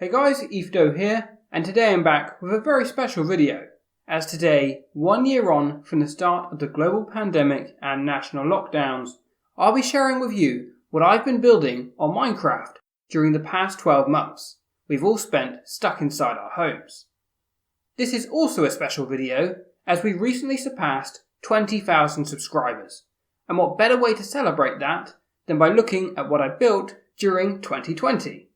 Hey guys, EthDo here, and today I'm back with a very special video, as today, 1 year on from the start of the global pandemic and national lockdowns, I'll be sharing with you what I've been building on Minecraft during the past 12 months we've all spent stuck inside our homes. This is also a special video as we recently surpassed 20,000 subscribers, and what better way to celebrate that than by looking at what I built during 2020.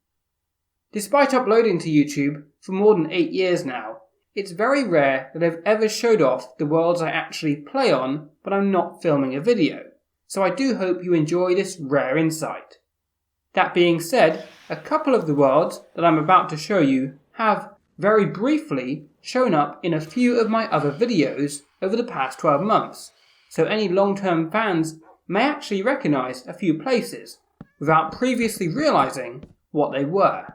Despite uploading to YouTube for more than 8 years now, it's very rare that I've ever showed off the worlds I actually play on but I'm not filming a video, so I do hope you enjoy this rare insight. That being said, a couple of the worlds that I'm about to show you have, very briefly, shown up in a few of my other videos over the past 12 months, so any long-term fans may actually recognise a few places without previously realising what they were.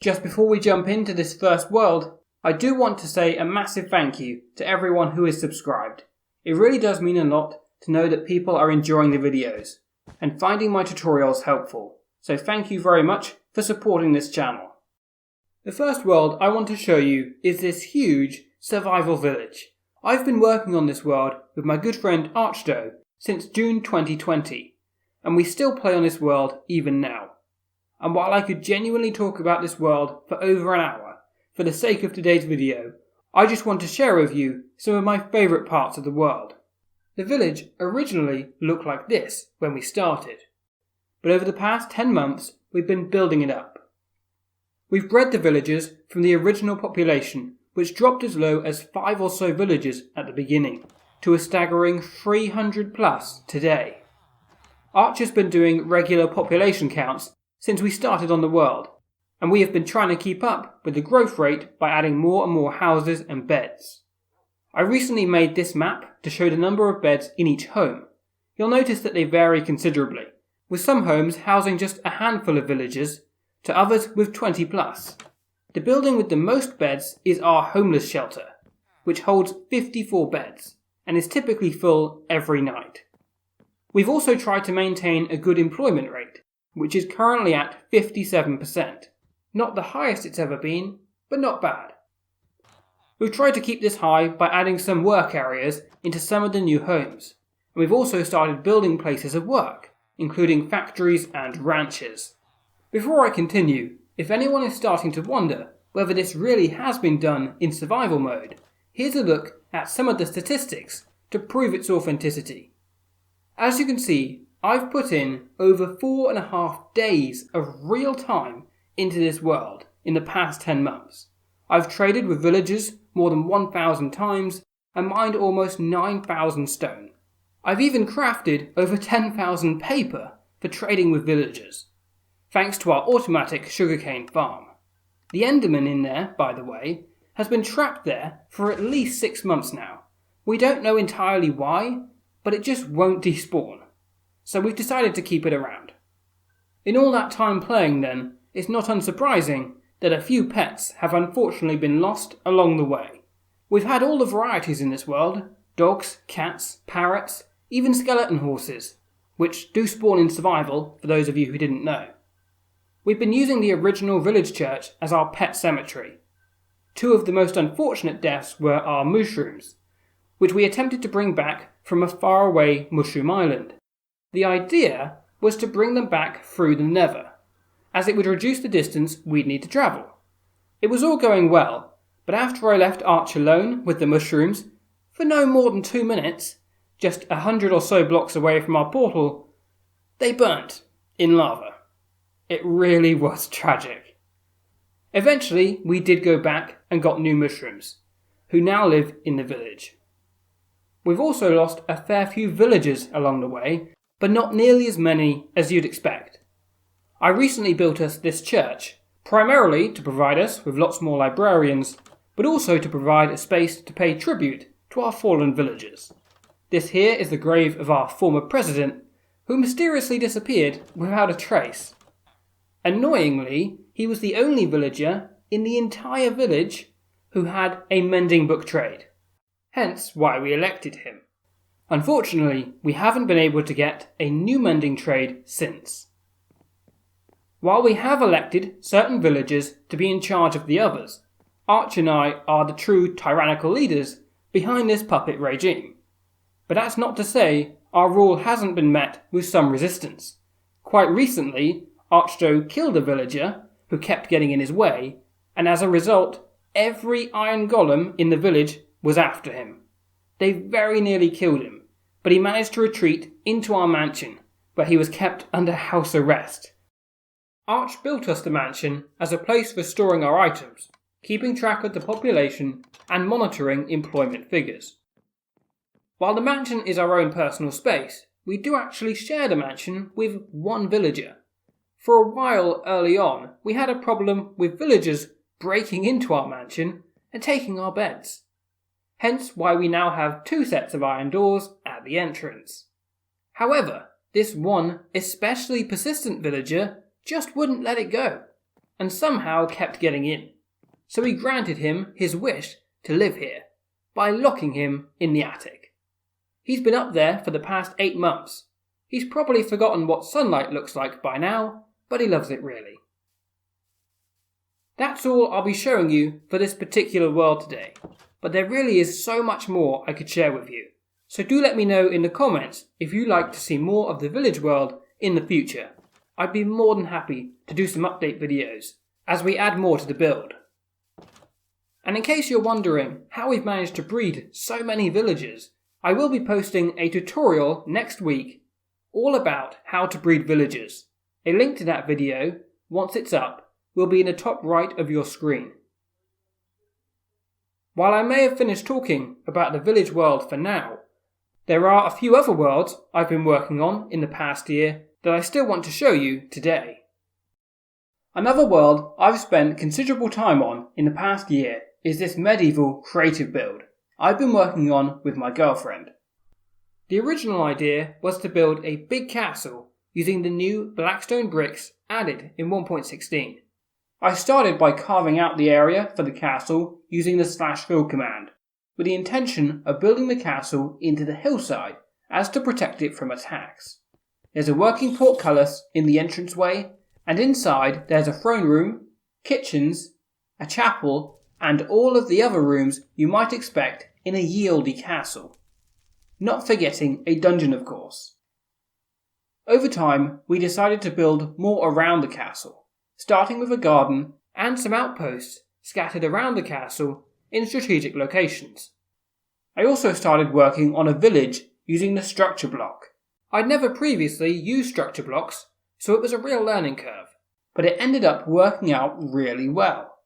Just before we jump into this first world, I do want to say a massive thank you to everyone who is subscribed. It really does mean a lot to know that people are enjoying the videos and finding my tutorials helpful, so thank you very much for supporting this channel. The first world I want to show you is this huge survival village. I've been working on this world with my good friend EthDo since June 2020, and we still play on this world even now. And while I could genuinely talk about this world for over an hour, for the sake of today's video, I just want to share with you some of my favourite parts of the world. The village originally looked like this when we started, but over the past 10 months we've been building it up. We've bred the villagers from the original population, which dropped as low as 5 or so villagers at the beginning, to a staggering 300 plus today. Archer's been doing regular population counts since we started on the world, and we have been trying to keep up with the growth rate by adding more and more houses and beds. I recently made this map to show the number of beds in each home. You'll notice that they vary considerably, with some homes housing just a handful of villagers, to others with 20 plus. The building with the most beds is our homeless shelter, which holds 54 beds, and is typically full every night. We've also tried to maintain a good employment rate, which is currently at 57%. Not the highest it's ever been, but not bad. We've tried to keep this high by adding some work areas into some of the new homes, and we've also started building places of work, including factories and ranches. Before I continue, if anyone is starting to wonder whether this really has been done in survival mode, here's a look at some of the statistics to prove its authenticity. As you can see, I've put in over 4.5 days of real time into this world in the past 10 months. I've traded with villagers more than 1,000 times and mined almost 9,000 stone. I've even crafted over 10,000 paper for trading with villagers, thanks to our automatic sugarcane farm. The Enderman in there, by the way, has been trapped there for at least 6 months now. We don't know entirely why, but it just won't despawn, so we've decided to keep it around. In all that time playing then, it's not unsurprising that a few pets have unfortunately been lost along the way. We've had all the varieties in this world: dogs, cats, parrots, even skeleton horses, which do spawn in survival for those of you who didn't know. We've been using the original village church as our pet cemetery. 2 of the most unfortunate deaths were our mushrooms, which we attempted to bring back from a faraway mushroom island. The idea was to bring them back through the Nether, as it would reduce the distance we'd need to travel. It was all going well, but after I left Arch alone with the mushrooms, for no more than 2 minutes, just 100 or so blocks away from our portal, they burnt in lava. It really was tragic. Eventually, we did go back and got new mushrooms, who now live in the village. We've also lost a fair few villagers along the way, but not nearly as many as you'd expect. I recently built us this church, primarily to provide us with lots more librarians, but also to provide a space to pay tribute to our fallen villagers. This here is the grave of our former president, who mysteriously disappeared without a trace. Annoyingly, he was the only villager in the entire village who had a mending book trade, hence why we elected him. Unfortunately, we haven't been able to get a new mending trade since. While we have elected certain villagers to be in charge of the others, Arch and I are the true tyrannical leaders behind this puppet regime. But that's not to say our rule hasn't been met with some resistance. Quite recently, EthDo killed a villager who kept getting in his way, and as a result, every iron golem in the village was after him. They very nearly killed him, but he managed to retreat into our mansion, where he was kept under house arrest. Arch built us the mansion as a place for storing our items, keeping track of the population and monitoring employment figures. While the mansion is our own personal space, we do actually share the mansion with one villager. For a while early on, we had a problem with villagers breaking into our mansion and taking our beds. Hence why we now have 2 sets of iron doors at the entrance. However, this one especially persistent villager just wouldn't let it go, and somehow kept getting in. So we granted him his wish to live here, by locking him in the attic. He's been up there for the past 8 months. He's probably forgotten what sunlight looks like by now, but he loves it really. That's all I'll be showing you for this particular world today, but there really is so much more I could share with you. So do let me know in the comments if you'd like to see more of the village world in the future. I'd be more than happy to do some update videos as we add more to the build. And in case you're wondering how we've managed to breed so many villagers, I will be posting a tutorial next week all about how to breed villagers. A link to that video, once it's up, will be in the top right of your screen. While I may have finished talking about the village world for now, there are a few other worlds I've been working on in the past year that I still want to show you today. Another world I've spent considerable time on in the past year is this medieval creative build I've been working on with my girlfriend. The original idea was to build a big castle using the new blackstone bricks added in 1.16. I started by carving out the area for the castle using the /fill command, with the intention of building the castle into the hillside as to protect it from attacks. There's a working portcullis in the entranceway, and inside there's a throne room, kitchens, a chapel, and all of the other rooms you might expect in a yieldy castle. Not forgetting a dungeon, of course. Over time, we decided to build more around the castle, starting with a garden and some outposts scattered around the castle in strategic locations. I also started working on a village using the structure block. I'd never previously used structure blocks, so it was a real learning curve, but it ended up working out really well.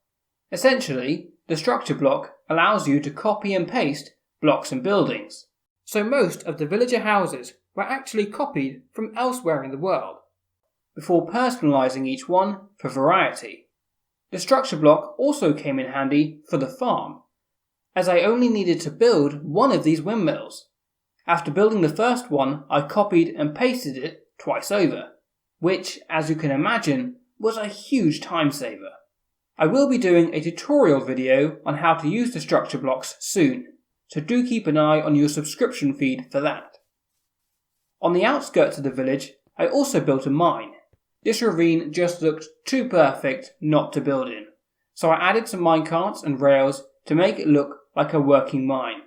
Essentially, the structure block allows you to copy and paste blocks and buildings, so most of the villager houses were actually copied from elsewhere in the world, before personalising each one for variety. The structure block also came in handy for the farm, as I only needed to build one of these windmills. After building the first one, I copied and pasted it twice over, which, as you can imagine, was a huge time saver. I will be doing a tutorial video on how to use the structure blocks soon, so do keep an eye on your subscription feed for that. On the outskirts of the village, I also built a mine. This ravine just looked too perfect not to build in, so I added some minecarts and rails to make it look like a working mine.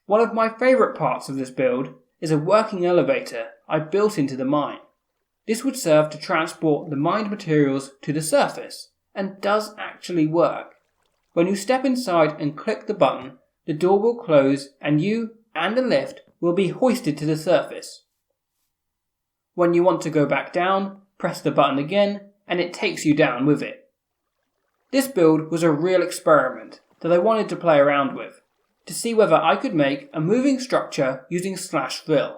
One of my favourite parts of this build is a working elevator I built into the mine. This would serve to transport the mined materials to the surface, and does actually work. When you step inside and click the button, the door will close and you and the lift will be hoisted to the surface. When you want to go back down, press the button again and it takes you down with it. This build was a real experiment that I wanted to play around with, to see whether I could make a moving structure using /fill.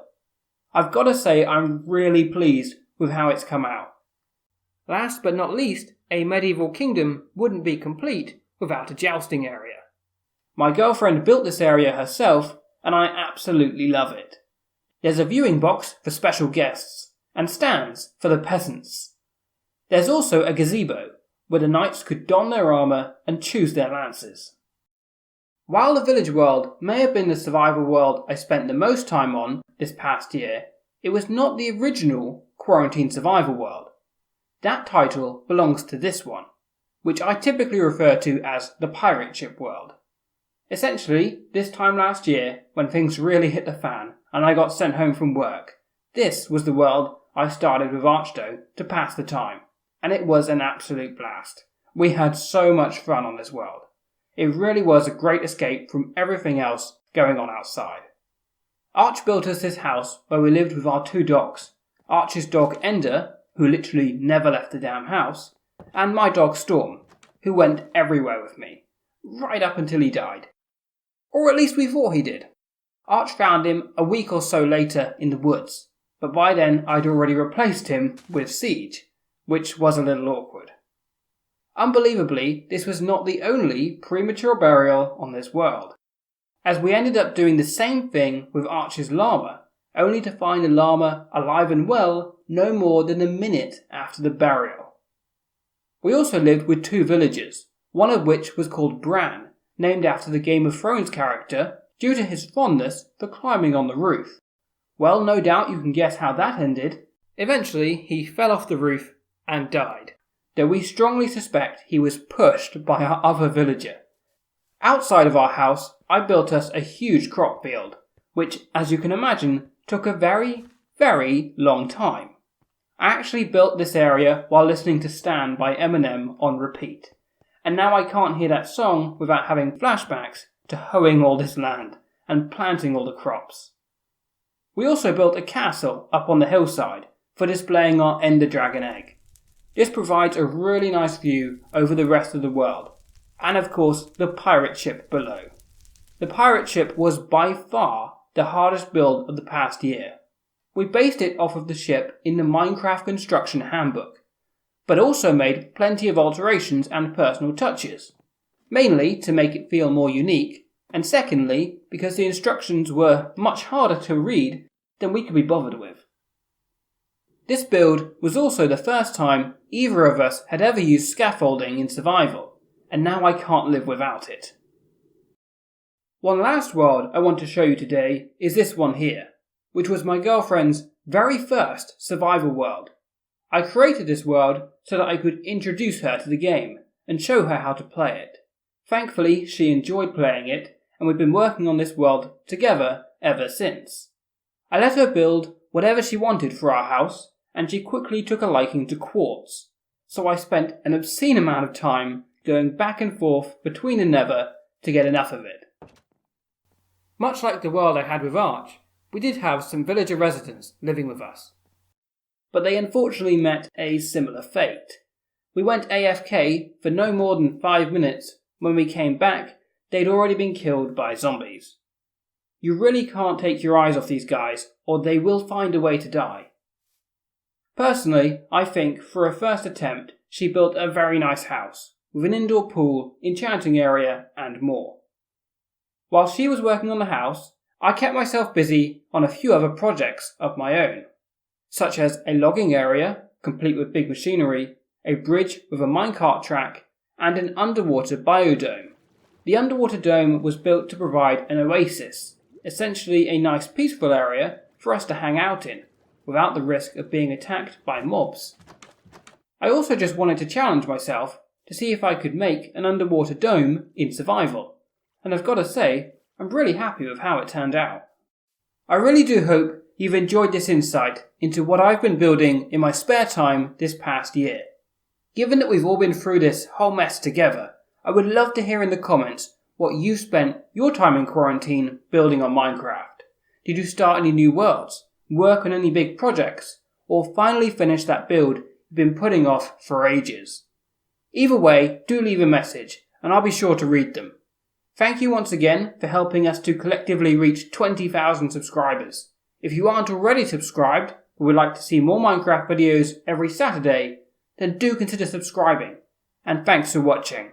I've got to say I'm really pleased with how it's come out. Last but not least, a medieval kingdom wouldn't be complete without a jousting area. My girlfriend built this area herself and I absolutely love it. There's a viewing box for special guests and stands for the peasants. There's also a gazebo where the knights could don their armour and choose their lances. While the village world may have been the survival world I spent the most time on this past year, it was not the original quarantine survival world. That title belongs to this one, which I typically refer to as the pirate ship world. Essentially, this time last year, when things really hit the fan and I got sent home from work, this was the world I started with EthDo to pass the time, and it was an absolute blast. We had so much fun on this world. It really was a great escape from everything else going on outside. Arch built us this house where we lived with our 2 dogs, Arch's dog Ender, who literally never left the damn house, and my dog Storm, who went everywhere with me, right up until he died. Or at least we thought he did. Arch found him a week or so later in the woods, but by then I'd already replaced him with Siege, which was a little awkward. Unbelievably, this was not the only premature burial on this world, as we ended up doing the same thing with Arch's llama, only to find the llama alive and well no more than a minute after the burial. We also lived with 2 villagers, one of which was called Bran, named after the Game of Thrones character due to his fondness for climbing on the roof. Well, no doubt you can guess how that ended. Eventually, he fell off the roof and died, though we strongly suspect he was pushed by our other villager. Outside of our house, I built us a huge crop field, which, as you can imagine, took a very, very long time. I actually built this area while listening to Stan by Eminem on repeat, and now I can't hear that song without having flashbacks to hoeing all this land and planting all the crops. We also built a castle up on the hillside for displaying our Ender Dragon egg. This provides a really nice view over the rest of the world, and of course the pirate ship below. The pirate ship was by far the hardest build of the past year. We based it off of the ship in the Minecraft Construction Handbook, but also made plenty of alterations and personal touches, mainly to make it feel more unique, and secondly because the instructions were much harder to read than we could be bothered with. This build was also the first time either of us had ever used scaffolding in survival, and now I can't live without it. One last world I want to show you today is this one here, which was my girlfriend's very first survival world. I created this world so that I could introduce her to the game and show her how to play it. Thankfully, she enjoyed playing it, and we've been working on this world together ever since. I let her build whatever she wanted for our house, and she quickly took a liking to quartz, so I spent an obscene amount of time going back and forth between the Nether to get enough of it. Much like the world I had with Arch, we did have some villager residents living with us, but they unfortunately met a similar fate. We went AFK for no more than 5 minutes. When we came back, they'd already been killed by zombies. You really can't take your eyes off these guys, or they will find a way to die. Personally, I think for a first attempt, she built a very nice house, with an indoor pool, enchanting area, and more. While she was working on the house, I kept myself busy on a few other projects of my own, such as a logging area, complete with big machinery, a bridge with a minecart track, and an underwater biodome. The underwater dome was built to provide an oasis, essentially a nice peaceful area for us to hang out in, without the risk of being attacked by mobs. I also just wanted to challenge myself to see if I could make an underwater dome in survival, and I've got to say, I'm really happy with how it turned out. I really do hope you've enjoyed this insight into what I've been building in my spare time this past year. Given that we've all been through this whole mess together, I would love to hear in the comments what you spent your time in quarantine building on Minecraft. Did you start any new worlds, work on any big projects, or finally finish that build you've been putting off for ages? Either way, do leave a message, and I'll be sure to read them. Thank you once again for helping us to collectively reach 20,000 subscribers. If you aren't already subscribed, or would like to see more Minecraft videos every Saturday, then do consider subscribing. And thanks for watching.